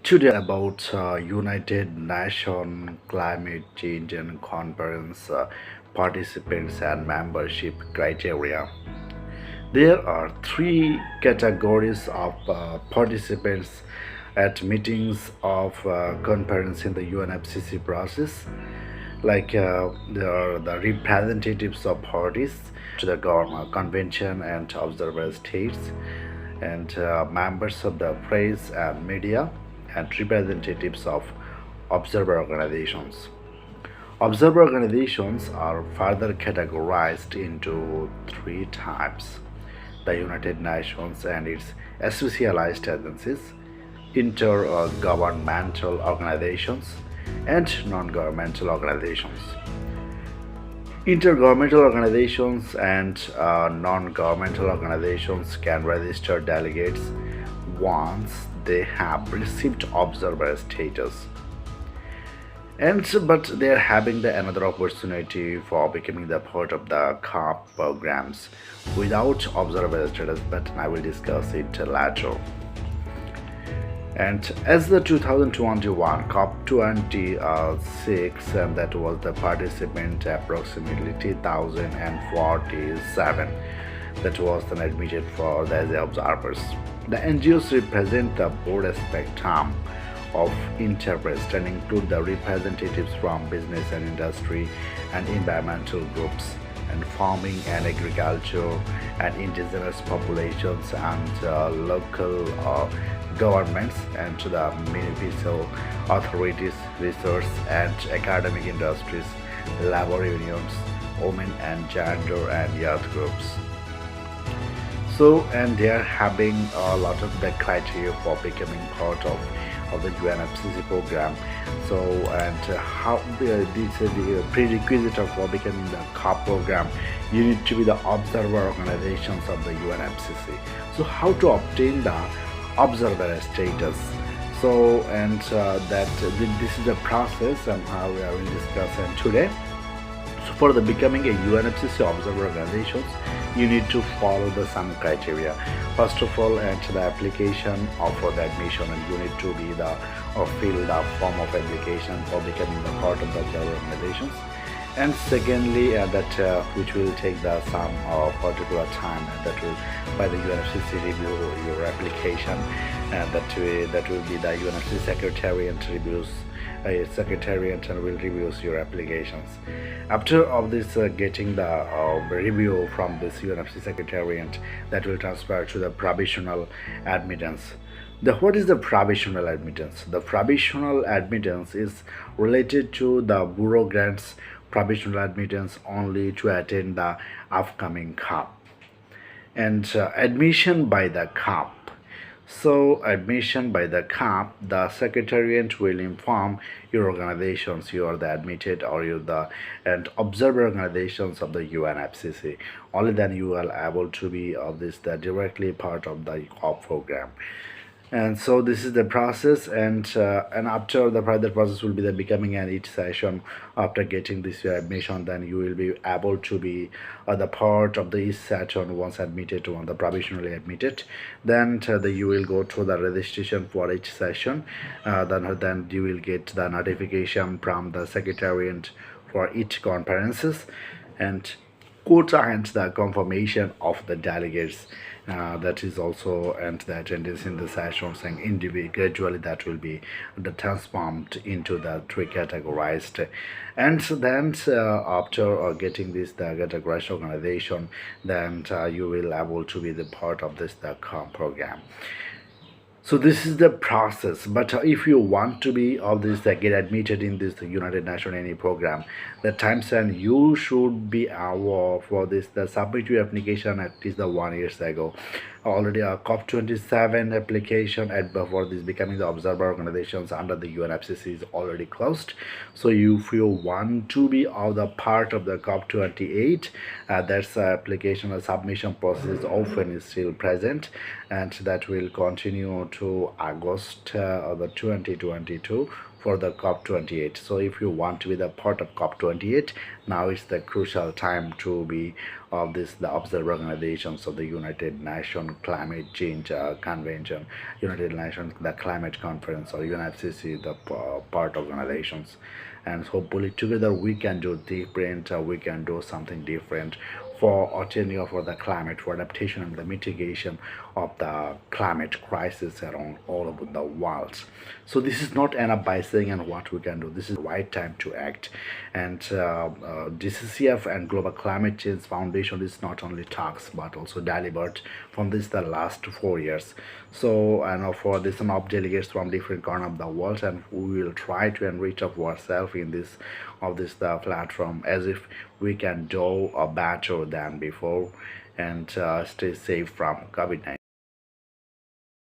Today about United Nations Climate Change and Conference participants and membership criteria. There are three categories of participants at meetings of conference in the UNFCCC process. There are the representatives of parties to the government convention and observer states, and members of the press and media, and representatives of observer organizations. Observer organizations are further categorized into three types: the United Nations and its specialized agencies, intergovernmental organizations, and non governmental organizations. Intergovernmental organizations and non governmental organizations can register delegates once they have received observer status. But they are having another opportunity for becoming the part of the COP programs without observer status, but I will discuss it later. And as the 2021 COP26, and that was the participant approximately 3,047, that was then admitted for the observers. The NGOs represent the broad spectrum of interest and include the representatives from business and industry and environmental groups and farming and agriculture and indigenous populations and local governments and to the municipal authorities, research and academic industries, labor unions, women and gender and youth groups. And they are having a lot of the criteria for becoming part of the UNFCCC program. How this is the prerequisite of for becoming the COP program. You need to be the observer organizations of the UNFCCC. So how to obtain the observer status? This is the process and how we will discuss it today. So for the becoming a UNFCCC observer organizations, you need to follow the some criteria. First of all, enter the application for the admission, and you need to be the or fill the form of application for becoming the part of the observer organizations. And secondly, which will take the some particular time, and that will by the UNFCCC review your application, and that will be the UNFCCC secretariat reviews. A secretariat and will reviews your applications. After of this getting the review from this UNFCCC secretariat, that will transfer to the provisional admittance. What is the provisional admittance? The provisional admittance is related to the Bureau grants provisional admittance only to attend the upcoming COP, and admission by the COP. Admission by the COP, the secretariat will inform your organizations you are the admitted or you the and observer organizations of the UNFCCC. Only then you are able to be of this the directly part of the COP program. And so this is the process, and after the further process will be the becoming an each session. After getting this your admission, then you will be able to be the part of the each session once admitted to on the provisionally admitted. Then you will go to the registration for each session. Then you will get the notification from the secretariat for each conferences, and quota and the confirmation of the delegates, that is also and the attendance in the sessions, and individually that will be the transformed into the three categorized. And then after getting this the categorized organization, then you will able to be the part of this the program. So this is the process. But if you want to be of this get admitted in this the United Nations any program, the times and you should be aware for this the submit your application at least the 1 year ago. Already a COP27 application at for this becoming the observer organizations under the UNFCCC is already closed. So if you want to be of the part of the COP28, that's application or submission process is often is still present, and that will continue to August the 2022 for the COP28. So if you want to be the part of COP28, now is the crucial time to be of the observer organizations of the United Nations Climate Change Convention, United Nations the Climate Conference, or UNFCCC the part organizations. And hopefully together we can do different, we can do something different for attaining for the climate, for adaptation and the mitigation of the climate crisis around all over the world. So this is not enough by saying and what we can do. This is the right time to act. And GCCF and Global Climate Change Foundation is not only talks but also delivered from this the last 4 years. So I know for this some of delegates from different corner of the world, and we will try to enrich of ourselves in this of this the platform as if we can do better than before and stay safe from COVID-19.